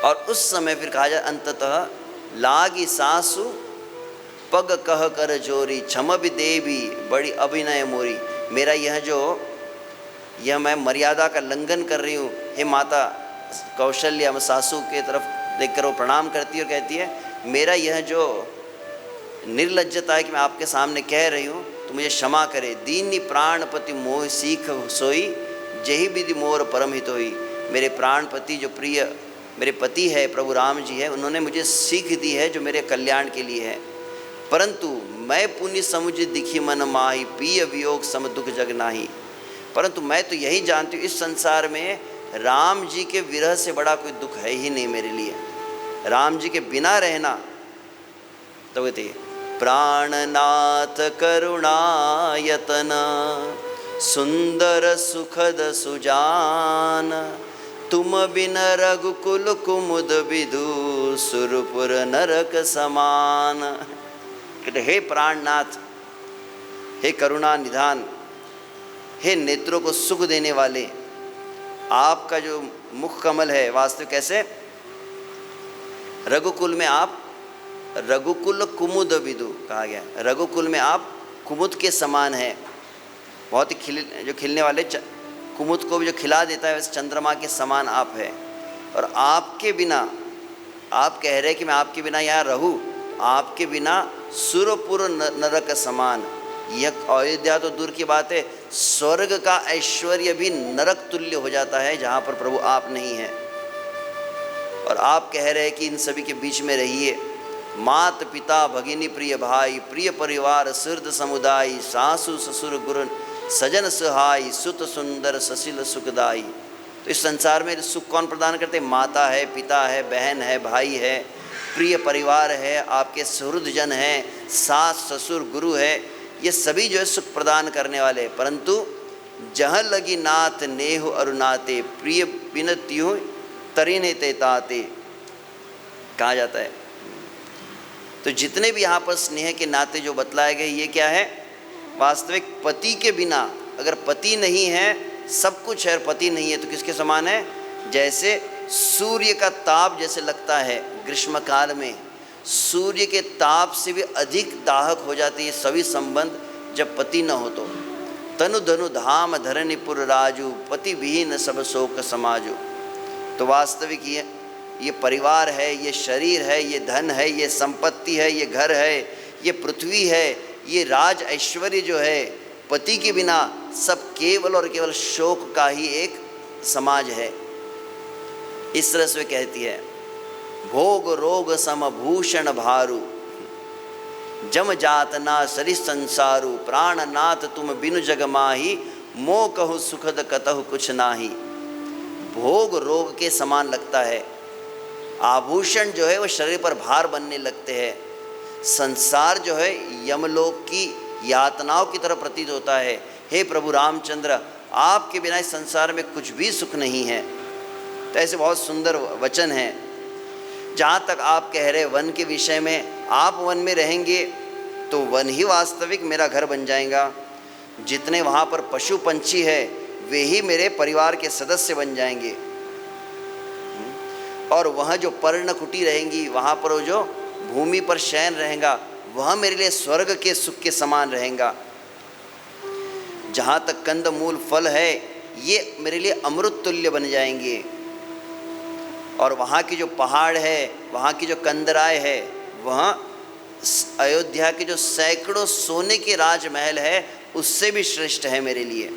और उस समय फिर कहा जाए अंततः लागी सासु पग कह कर जोरी क्षम भी देवी बड़ी अभिनय मोरी। मेरा यह मैं मर्यादा का लंघन कर रही हूँ, हे माता कौशल्या। मैं सासू के तरफ देखकर वो प्रणाम करती है और कहती है मेरा यह जो निर्लज्जता है कि मैं आपके सामने कह रही हूँ तो मुझे क्षमा करे। दीनी प्राणपति मोह सीख सोई जही विधि मोर परम हित होई। मेरे प्राणपति जो प्रिय मेरे पति है प्रभु राम जी है, उन्होंने मुझे सीख दी है जो मेरे कल्याण के लिए है। परंतु मैं पुण्य समुझ दिखी मन माही पिय वियोग सम दुख जग नाही। परंतु मैं तो यही जानती हूँ इस संसार में राम जी के विरह से बड़ा कोई दुख है ही नहीं मेरे लिए। राम जी के बिना रहना तो कहते प्राणनाथ करुणायतन सुंदर सुखद सुजान तुम बिन रघुकुल कुमुद विदु सुरपुर नरक समान। कहते हे प्राणनाथ, हे करुणा निधान, हे नेत्रों को सुख देने वाले, आपका जो मुख कमल है वास्तविक कैसे रघुकुल में आप रघुकुल कुमुद विदु कहा गया। रघुकुल में आप कुमुद के समान है, बहुत ही जो खिलने वाले कुमुद को भी जो खिला देता है वैसे चंद्रमा के समान आप है। और आपके बिना, आप कह रहे कि मैं आपके बिना यहाँ रहूँ, आपके बिना सुरपुर नरक समान। यह अयोध्या तो दूर की बात है, स्वर्ग का ऐश्वर्य भी नरक तुल्य हो जाता है जहाँ पर प्रभु आप नहीं हैं। और आप कह रहे हैं कि इन सभी के बीच में रहिए। मात पिता भगिनी प्रिय भाई प्रिय परिवार सिरद समुदाय सासु ससुर गुरु सजन सुहाई सुत सुंदर सशिल सुखदाई। तो इस संसार में सुख कौन प्रदान करते? माता है, पिता है, बहन है, भाई है, प्रिय परिवार है, आपके सुहृदजन हैं, सास ससुर गुरु है, ये सभी जो है सुख प्रदान करने वाले। परंतु जहाँ लगी नाथ नेह अरुनाते प्रिय बिनत्यो तरीने ते ताते कहा जाता है। तो जितने भी यहाँ पर स्नेह के नाते जो बतलाए गए ये क्या है? वास्तविक पति के बिना, अगर पति नहीं है सब कुछ है और पति नहीं है तो किसके समान है? जैसे सूर्य का ताप जैसे लगता है ग्रीष्म काल में, सूर्य के ताप से भी अधिक दाहक हो जाती है सभी संबंध जब पति न हो तो। तनु धनु धाम धरनीपुर राजू पति विहीन सब शोक समाजू। तो वास्तविक ये परिवार है, ये शरीर है, ये धन है, ये संपत्ति है, ये घर है, ये पृथ्वी है, ये राज ऐश्वर्य जो है, पति के बिना सब केवल और केवल शोक का ही एक समाज है। इस तरह से कहती है भोग रोग समभूषण भारू जम जातना सरि संसारू प्राणनाथ तुम बिनु जग माही मोह कहु सुखद कतहु कुछ नाही। भोग रोग के समान लगता है, आभूषण जो है वो शरीर पर भार बनने लगते हैं, संसार जो है यमलोक की यातनाओं की तरह प्रतीत होता है। हे प्रभु रामचंद्र, आपके बिना इस संसार में कुछ भी सुख नहीं है। तो ऐसे बहुत सुंदर वचन हैं। जहाँ तक आप कह रहे वन के विषय में, आप वन में रहेंगे तो वन ही वास्तविक मेरा घर बन जाएगा। जितने वहाँ पर पशु पंछी है वे ही मेरे परिवार के सदस्य बन जाएंगे। और वहाँ जो पर्ण कुटी रहेंगी, वहाँ पर वो जो भूमि पर शयन रहेगा वह मेरे लिए स्वर्ग के सुख के समान रहेगा। जहाँ तक कंद मूल फल है ये मेरे लिए अमृत तुल्य बन जाएंगे। और वहाँ की जो पहाड़ है, वहाँ की जो कंदराय है, वहाँ अयोध्या के जो सैकड़ों सोने के राजमहल है उससे भी श्रेष्ठ है मेरे लिए।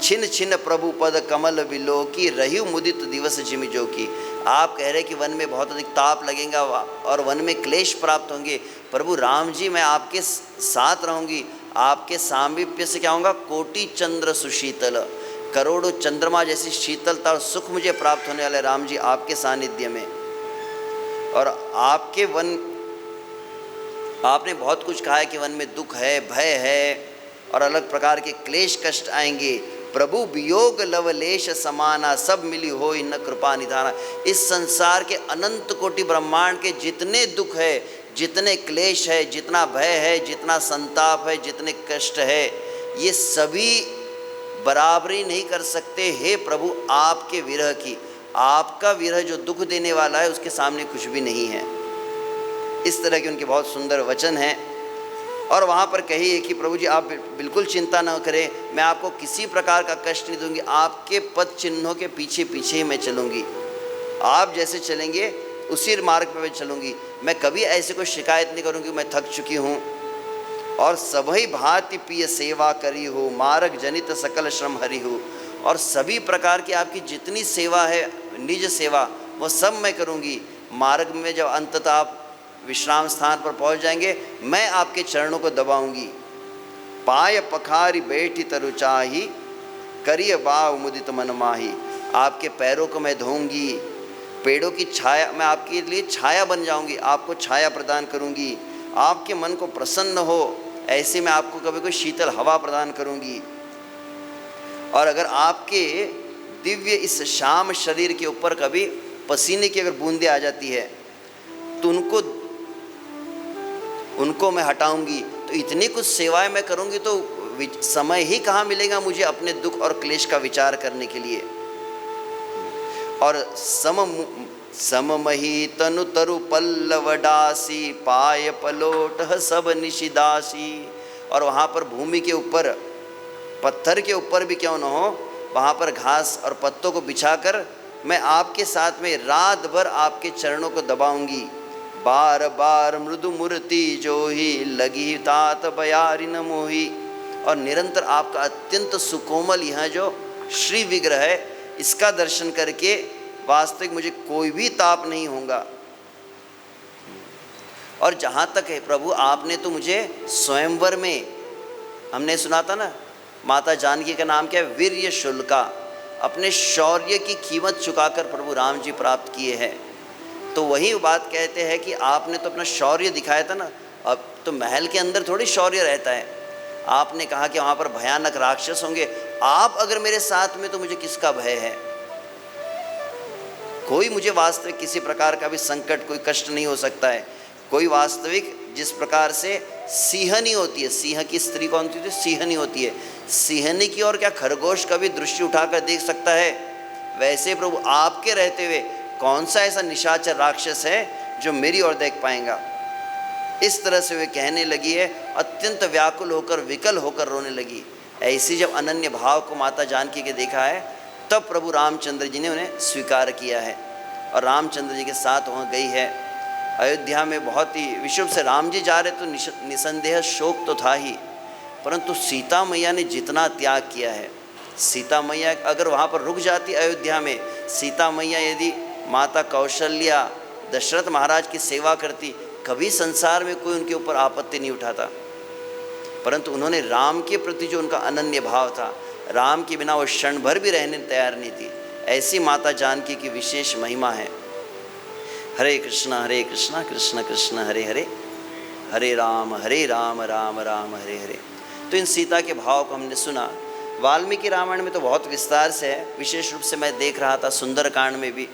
छिन छिन प्रभु पद कमल विलो की रही मुदित दिवस जिमि जो की। आप कह रहे कि वन में बहुत अधिक ताप लगेगा और वन में क्लेश प्राप्त होंगे। प्रभु राम जी मैं आपके साथ रहूँगी, आपके सामीप्य से क्या होगा? कोटि चंद्र सुशीतल, करोड़ों चंद्रमा जैसी शीतलता और सुख मुझे प्राप्त होने वाले राम जी आपके सानिध्य में। और आपके वन, आपने बहुत कुछ कहा है कि वन में दुख है, भय है, और अलग प्रकार के क्लेश कष्ट आएंगे। प्रभु वियोग लवलेश समाना, सब मिली हो न कृपा निधाना। इस संसार के अनंत कोटि ब्रह्मांड के जितने दुख है, जितने क्लेश है, जितना भय है, जितना संताप है, जितने कष्ट है, ये सभी बराबरी नहीं कर सकते हे प्रभु आपके विरह की। आपका विरह जो दुख देने वाला है उसके सामने कुछ भी नहीं है। इस तरह के उनके बहुत सुंदर वचन हैं। और वहाँ पर कही है कि प्रभु जी आप बिल्कुल चिंता न करें, मैं आपको किसी प्रकार का कष्ट नहीं दूंगी, आपके पद चिन्हों के पीछे पीछे ही मैं चलूँगी, आप जैसे चलेंगे उसी मार्ग पर मैं चलूँगी, मैं कभी ऐसे कोई शिकायत नहीं करूँगी मैं थक चुकी हूँ। और सभी भांति प्रिय सेवा करी हो, मार्ग जनित सकल श्रम हरि हो। और सभी प्रकार की आपकी जितनी सेवा है, निज सेवा, वो सब मैं करूँगी। मार्ग में जब अंततः आप विश्राम स्थान पर पहुंच जाएंगे, मैं आपके चरणों को दबाऊंगी। पाय पखारी बैठी तरु चाही, करिय बाव मुदित मन माही। आपके पैरों को मैं धोऊंगी, पेड़ों की छाया, मैं आपके लिए छाया बन जाऊंगी, आपको छाया प्रदान करूंगी। आपके मन को प्रसन्न हो ऐसे मैं आपको कभी कोई शीतल हवा प्रदान करूंगी। और अगर आपके दिव्य इस श्याम शरीर के ऊपर कभी पसीने की अगर बूंदें आ जाती है तो उनको मैं हटाऊंगी। तो इतनी कुछ सेवाएं मैं करूंगी तो समय ही कहाँ मिलेगा मुझे अपने दुख और क्लेश का विचार करने के लिए। और सममही तनु तरु पल्लव डासी, पाय पलोट सब निशिदासी। और वहाँ पर भूमि के ऊपर, पत्थर के ऊपर भी क्यों न हो, वहाँ पर घास और पत्तों को बिछाकर मैं आपके साथ में रात भर आपके चरणों को दबाऊंगी। बार बार मृदु मूर्ति जो ही लगी तात बयारी न मोही। और निरंतर आपका अत्यंत सुकोमल यह जो श्री विग्रह है, इसका दर्शन करके वास्तविक मुझे कोई भी ताप नहीं होगा। और जहाँ तक है प्रभु, आपने तो मुझे स्वयंवर में, हमने सुना था ना, माता जानकी का नाम क्या है, वीर्य शुल्का, अपने शौर्य की कीमत चुकाकर प्रभु राम जी प्राप्त किए हैं। तो वही बात कहते हैं कि आपने तो अपना शौर्य दिखाया था ना, अब तो महल के अंदर थोड़ी शौर्य रहता है। आपने कहा कि वहाँ पर भयानक राक्षस होंगे, आप अगर मेरे साथ में तो मुझे किसका भय है। कोई मुझे वास्तविक किसी प्रकार का भी संकट, कोई कष्ट नहीं हो सकता है। कोई वास्तविक जिस प्रकार से सिंहनी होती है, सिंह की स्त्री कौन होती है, सिंहनी होती है, सिंहनी की और क्या खरगोश कभी दृष्टि उठाकर देख सकता है। वैसे प्रभु आपके रहते हुए कौन सा ऐसा निशाचर राक्षस है जो मेरी ओर देख पाएगा। इस तरह से वे कहने लगी है, अत्यंत व्याकुल होकर, विकल होकर रोने लगी। ऐसी जब अनन्य भाव को माता जानकी के देखा है, तब प्रभु रामचंद्र जी ने उन्हें स्वीकार किया है और रामचंद्र जी के साथ वहाँ गई है। अयोध्या में बहुत ही विशुभ से राम जी जा रहे तो निसंदेह शोक तो था ही, परंतु सीता मैया ने जितना त्याग किया है, सीता मैया अगर वहाँ पर रुक जाती अयोध्या में, सीता मैया यदि माता कौशल्या, दशरथ महाराज की सेवा करती, कभी संसार में कोई उनके ऊपर आपत्ति नहीं उठाता। परंतु उन्होंने राम के प्रति जो उनका अनन्य भाव था, राम के बिना वो क्षण भर भी रहने तैयार नहीं थी। ऐसी माता जानकी की विशेष महिमा है। हरे कृष्णा कृष्ण कृष्ण हरे हरे, हरे राम राम राम हरे हरे। तो इन सीता के भाव को हमने सुना। वाल्मीकि रामायण में तो बहुत विस्तार से है, विशेष रूप से मैं देख रहा था सुंदरकांड में भी,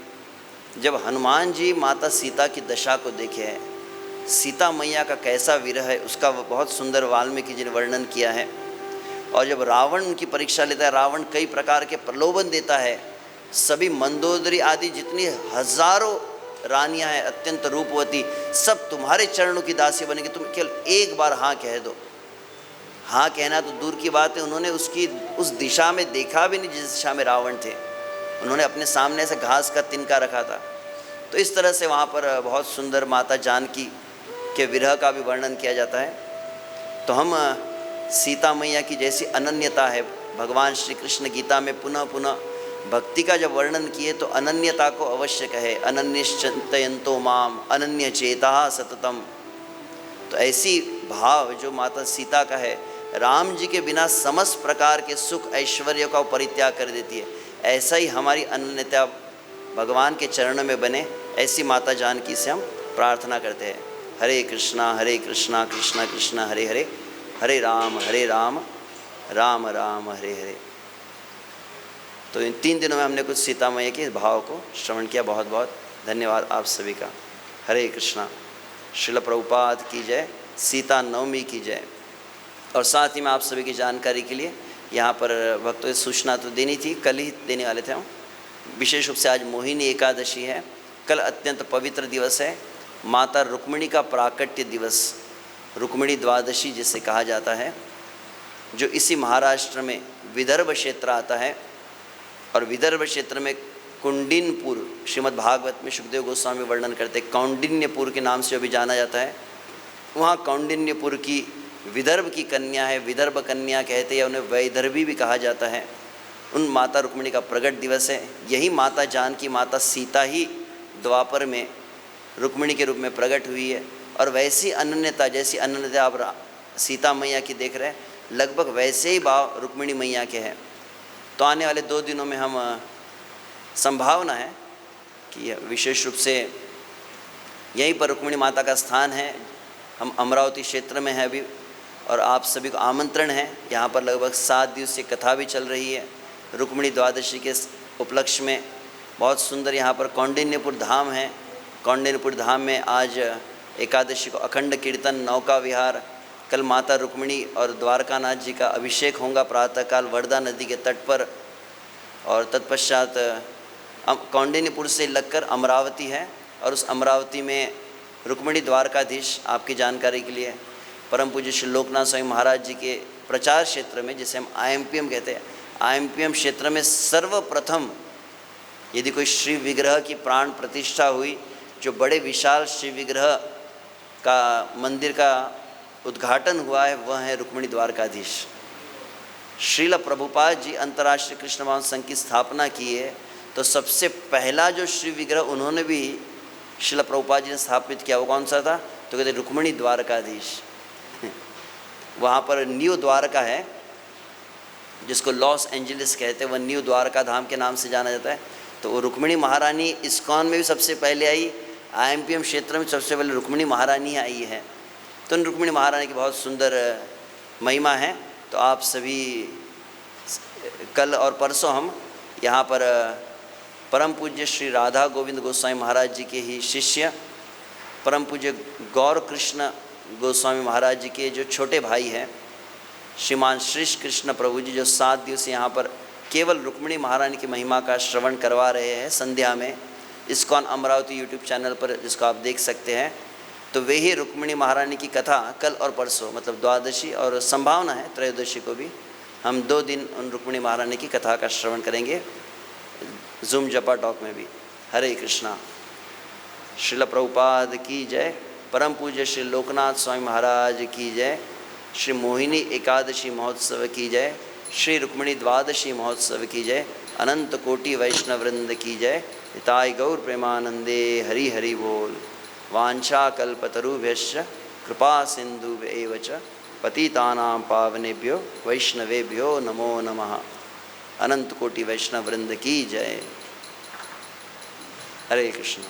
जब हनुमान जी माता सीता की दशा को देखे हैं, सीता मैया का कैसा विरह है उसका बहुत सुंदर वाल्मीकि जी ने वर्णन किया है। और जब रावण उनकी परीक्षा लेता है, रावण कई प्रकार के प्रलोभन देता है, सभी मंदोदरी आदि जितनी हजारों रानियां हैं अत्यंत रूपवती, सब तुम्हारे चरणों की दासी बनेगी, तुम केवल एक बार हाँ कह दो। हाँ कहना तो दूर की बात है, उन्होंने उस दिशा में देखा भी नहीं जिस दिशा में रावण थे। उन्होंने अपने सामने से घास का तिनका रखा था। तो इस तरह से वहाँ पर बहुत सुंदर माता जानकी के विरह का भी वर्णन किया जाता है। तो हम सीता मैया की जैसी अनन्यता है, भगवान श्री कृष्ण गीता में पुनः पुनः भक्ति का जब वर्णन किए तो अनन्यता को अवश्य कहे, अनन्यश्चिन्तयन्तो माम अनन्य चेता सततम। तो ऐसी भाव जो माता सीता का है, राम जी के बिना समस्त प्रकार के सुख ऐश्वर्य का परित्याग कर देती है। ऐसा ही हमारी अनन्यता भगवान के चरणों में बने, ऐसी माता जानकी से हम प्रार्थना करते हैं। हरे कृष्णा कृष्ण कृष्ण हरे हरे, हरे राम राम राम हरे हरे। तो इन 3 दिनों में हमने कुछ सीता मैया के भाव को श्रवण किया। बहुत बहुत धन्यवाद आप सभी का। हरे कृष्णा। श्रील प्रभुपाद की जय। सीता नवमी की जय। और साथ ही में आप सभी की जानकारी के लिए यहाँ पर भक्तों की सूचना तो देनी थी, कल ही देने वाले थे हम। विशेष रूप से आज मोहिनी एकादशी है। कल अत्यंत पवित्र दिवस है, माता रुक्मिणी का प्राकट्य दिवस, रुक्मिणी द्वादशी जिसे कहा जाता है, जो इसी महाराष्ट्र में विदर्भ क्षेत्र आता है। और विदर्भ क्षेत्र में कुंडिनपुर, श्रीमद् भागवत में सुखदेव गोस्वामी वर्णन करते कौंडिन्यपुर के नाम से जो भी जाना जाता है, वहाँ कौंडिन्यपुर की विदर्भ की कन्या है, विदर्भ कन्या कहते हैं, उन्हें वैदर्भी भी कहा जाता है। उन माता रुक्मिणी का प्रगट दिवस है। यही माता जानकी, माता सीता ही द्वापर में रुक्मिणी के रूप में प्रकट हुई है। और वैसी अनन्यता, जैसी अनन्यता आप सीता मैया की देख रहे हैं, लगभग वैसे ही भाव रुक्मिणी मैया के हैं। तो आने वाले 2 दिनों में हम संभावना है कि विशेष रूप से यहीं पर रुक्मिणी माता का स्थान है। हम अमरावती क्षेत्र में हैं अभी, और आप सभी को आमंत्रण है। यहाँ पर लगभग 7 दिवसीय कथा भी चल रही है रुक्मिणी द्वादशी के उपलक्ष्य में। बहुत सुंदर यहाँ पर कौंडिन्यपुर धाम है। कौंडिन्यपुर धाम में आज एकादशी को अखंड कीर्तन, नौका विहार, कल माता रुक्मिणी और द्वारकानाथ जी का अभिषेक होगा प्रातःकाल वर्धा नदी के तट पर। और तत्पश्चात कौंडिन्यपुर से लगकर अमरावती है, और उस अमरावती में रुक्मिणी द्वारकाधीश, आपकी जानकारी के लिए, परम पूज्य श्री लोकनाथ स्वामी महाराज जी के प्रचार क्षेत्र में, जिसे हम IMPM कहते हैं, IMPM क्षेत्र में सर्वप्रथम यदि कोई श्री विग्रह की प्राण प्रतिष्ठा हुई, जो बड़े विशाल श्री विग्रह का मंदिर का उद्घाटन हुआ है, वह है रुक्मिणी द्वारकाधीश। श्रील प्रभुपाद जी अंतर्राष्ट्रीय कृष्ण भावना संघ की स्थापना की है, तो सबसे पहला जो श्री विग्रह उन्होंने भी श्रील प्रभुपाद जी ने स्थापित किया, वो कौन सा था? तो कहते रुक्मिणी द्वारकाधीश। वहाँ पर न्यू द्वारका है, जिसको लॉस एंजलिस कहते हैं, वह न्यू द्वारका धाम के नाम से जाना जाता है। तो वो रुक्मिणी महारानी इस्कॉन में भी सबसे पहले आई, IMPM क्षेत्र में सबसे पहले रुक्मिणी महारानी आई है। तो रुक्मिणी महारानी की बहुत सुंदर महिमा है। तो आप सभी कल और परसों हम यहाँ पर परम पूज्य श्री राधा गोविंद गोस्वामी महाराज जी के ही शिष्य, परम पूज्य गौर कृष्ण गोस्वामी महाराज जी के जो छोटे भाई हैं, श्रीमान श्री कृष्ण प्रभु जी, जो 7 दिवस यहाँ पर केवल रुक्मिणी महारानी की महिमा का श्रवण करवा रहे हैं संध्या में, इस्कॉन अमरावती यूट्यूब चैनल पर, जिसको आप देख सकते हैं। तो वे ही रुक्मिणी महारानी की कथा कल और परसों, मतलब द्वादशी और संभावना है त्रयोदशी को भी, हम 2 दिन उन रुक्मिणी महारानी की कथा का श्रवण करेंगे जूम जपा टॉक में भी। हरे कृष्णा। श्रील प्रभुपाद की जय। परम पूज्य श्री लोकनाथ स्वामी महाराज की जय। श्री मोहिनी एकादशी महोत्सव की जय। श्री रुक्मिणी द्वादशी महोत्सव की जय। अनंत कोटि वैष्णव वृंद की जय। हिताय गौर प्रेमानंदे हरि हरि बोल। वांछा कल्पतरुभ्यश्च कृपा सिंधुभ्यैव च पतितानां पावनेभ्यो वैष्णवेभ्यो नमो नमः। अनंत कोटि वैष्णव वृंद की जय। हरे कृष्ण।